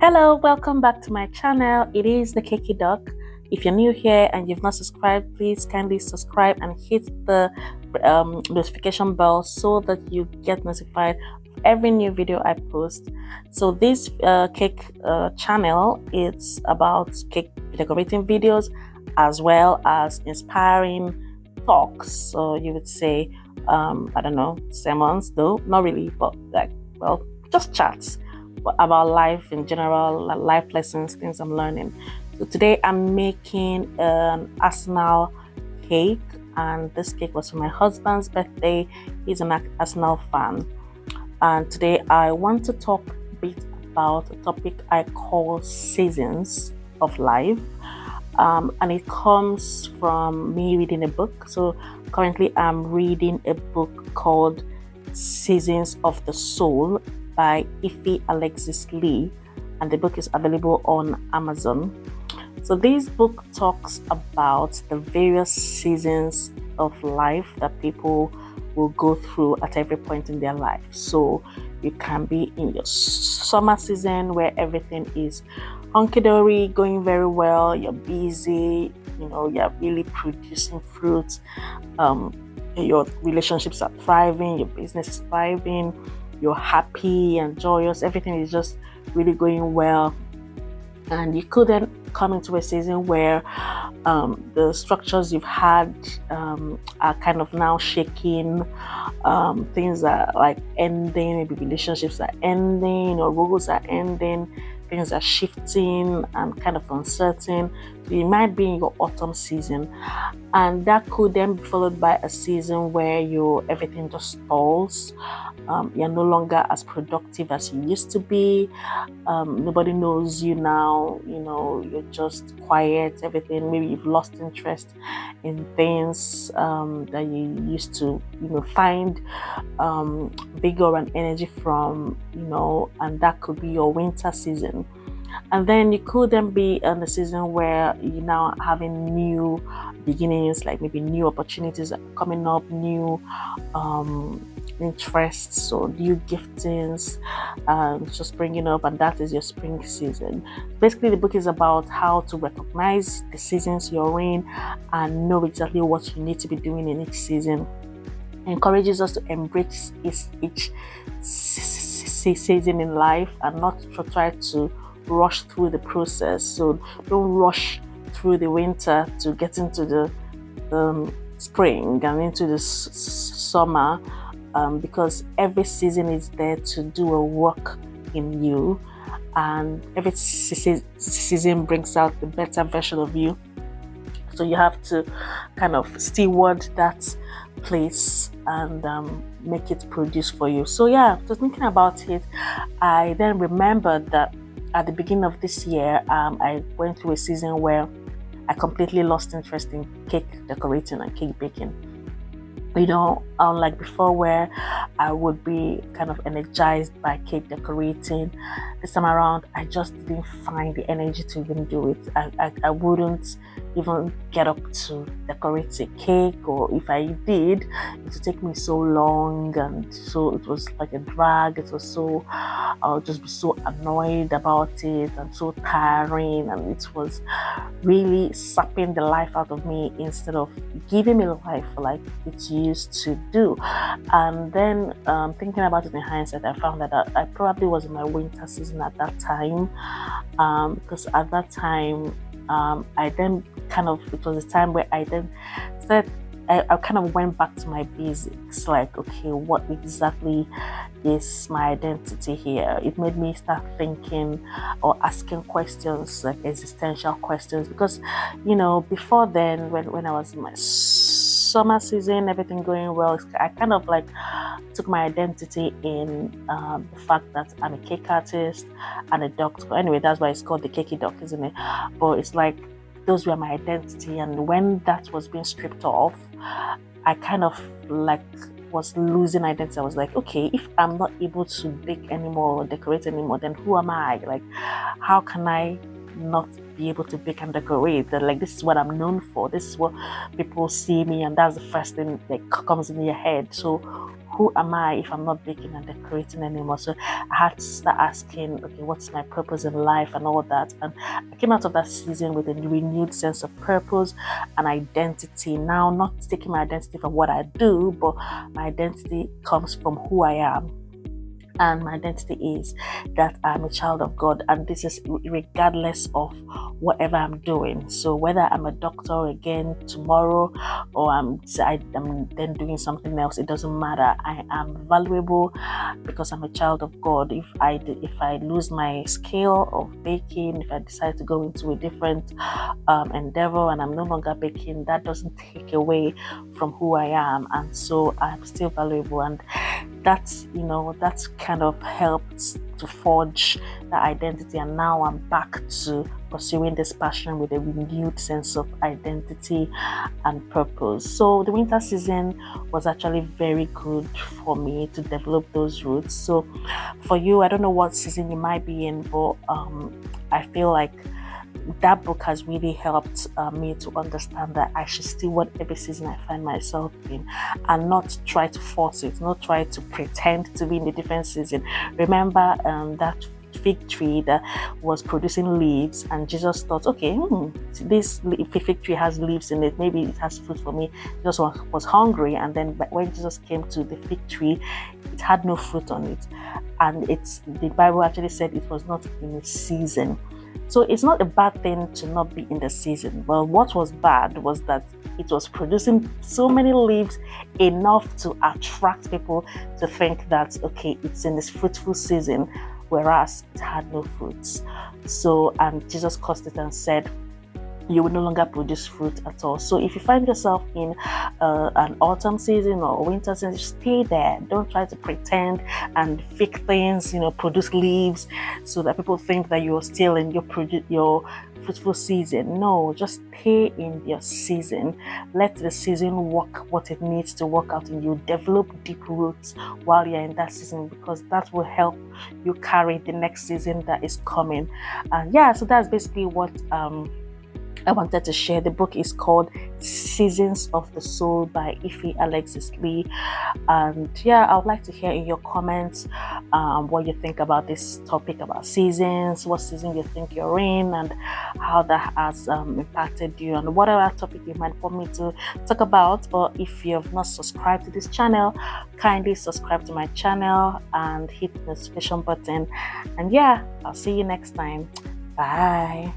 Hello, welcome back to my channel. It is the Keki Duck. If you're new here and you've not subscribed, please kindly subscribe and hit the notification bell so that you get notified of every new video I post. So this cake channel, it's about cake decorating videos as well as inspiring talks. So you would say, I don't know, sermons, though not really, but just chats about life in general, life lessons, things I'm learning. So today I'm making an Arsenal cake, and this cake was for my husband's birthday. He's an Arsenal fan. And today I want to talk a bit about a topic I call seasons of life. And it comes from me reading a book. So currently I'm reading a book called Seasons of the Soul by Ife Alexis Lee, and the book is available on Amazon. So this book talks about the various seasons of life that people will go through at every point in their life. So you can be in your summer season where everything is hunky-dory, going very well, you're busy, you're really producing fruits, your relationships are thriving, your business is thriving, you're happy and joyous, everything is just really going well. And you could then come into a season where the structures you've had are kind of now shaking, things are like ending, maybe relationships are ending or roles are ending, things are shifting and kind of uncertain. So you might be in your autumn season, and that could then be followed by a season where everything just stalls. You're no longer as productive as you used to be. Nobody knows you now. You're just quiet. Everything. Maybe you've lost interest in things that you used to, find vigor and energy from. And that could be your winter season. And then you could then be in the season where you're now having new beginnings, like maybe new opportunities are coming up, new interests or new giftings just springing up, and that is your spring season. Basically, the book is about how to recognize the seasons you're in and know exactly what you need to be doing in each season. It encourages us to embrace each season in life and not to try to rush through the process. So don't rush through the winter to get into the spring and into the summer, because every season is there to do a work in you, and every season brings out the better version of you. So you have to kind of steward that place and make it produce for you. So yeah, just thinking about it, I then remembered that at the beginning of this year, I went through a season where I completely lost interest in cake decorating and cake baking. Unlike before where I would be kind of energized by cake decorating, this time around I just didn't find the energy to even do it. I wouldn't even get up to decorate a cake, or if I did, it would take me so long, and so it was like a drag. It was so, I'll just be so annoyed about it and so tiring, and it was really sapping the life out of me instead of giving me life like it used to do. And then thinking about it in hindsight, I found that I probably was in my winter season at that time, because at that time I then it was a time where I then started, I kind of went back to my basics, like, okay, what exactly is my identity here? It made me start thinking or asking questions, like existential questions, because before then, when I was in my summer season, everything going well, I kind of like took my identity in the fact that I'm a cake artist and a doctor. Anyway, that's why it's called the Keki Duck, isn't it? But it's like those were my identity, and when that was being stripped off, I kind of like was losing identity. I was like, okay, if I'm not able to bake anymore or decorate anymore, then who am I? Like, how can I not be able to bake and decorate? That, like, this is what I'm known for, this is what people see me, and that's the first thing that comes in your head. So who am I if I'm not baking and decorating anymore? So I had to start asking, okay, what's my purpose in life and all that. And I came out of that season with a renewed sense of purpose and identity. Now, not taking my identity from what I do, but my identity comes from who I am. And my identity is that I'm a child of God, and this is regardless of whatever I'm doing. So whether I'm a doctor again tomorrow, or I'm then doing something else, it doesn't matter. I am valuable because I'm a child of God. If I lose my skill of baking, if I decide to go into a different endeavor and I'm no longer baking, that doesn't take away from who I am, and so I'm still valuable. And that's kind of helped to forge that identity, and now I'm back to pursuing this passion with a renewed sense of identity and purpose. So the winter season was actually very good for me to develop those roots. So for you, I don't know what season you might be in, but I feel like that book has really helped me to understand that I should still want every season I find myself in, and not try to force it, not try to pretend to be in a different season. Remember that fig tree that was producing leaves, and Jesus thought, okay, this fig tree has leaves in it, maybe it has fruit for me. Jesus was hungry, and then when Jesus came to the fig tree, it had no fruit on it, and the Bible actually said it was not in its season. So it's not a bad thing to not be in the season. Well, what was bad was that it was producing so many leaves, enough to attract people to think that, okay, it's in this fruitful season, whereas it had no fruits. So, and Jesus cursed it and said, you will no longer produce fruit at all. So if you find yourself in an autumn season or winter season, stay there. Don't try to pretend and fake things, produce leaves so that people think that you're still in your fruitful season. No, just stay in your season. Let the season work what it needs to work out, and you develop deep roots while you're in that season, because that will help you carry the next season that is coming. And so that's basically what I wanted to share. The book is called Seasons of the Soul by Ife Alexis Lee. And I would like to hear in your comments what you think about this topic about seasons, what season you think you're in, and how that has impacted you, and whatever topic you might want me to talk about. Or if you have not subscribed to this channel, kindly subscribe to my channel and hit the notification button. And I'll see you next time. Bye.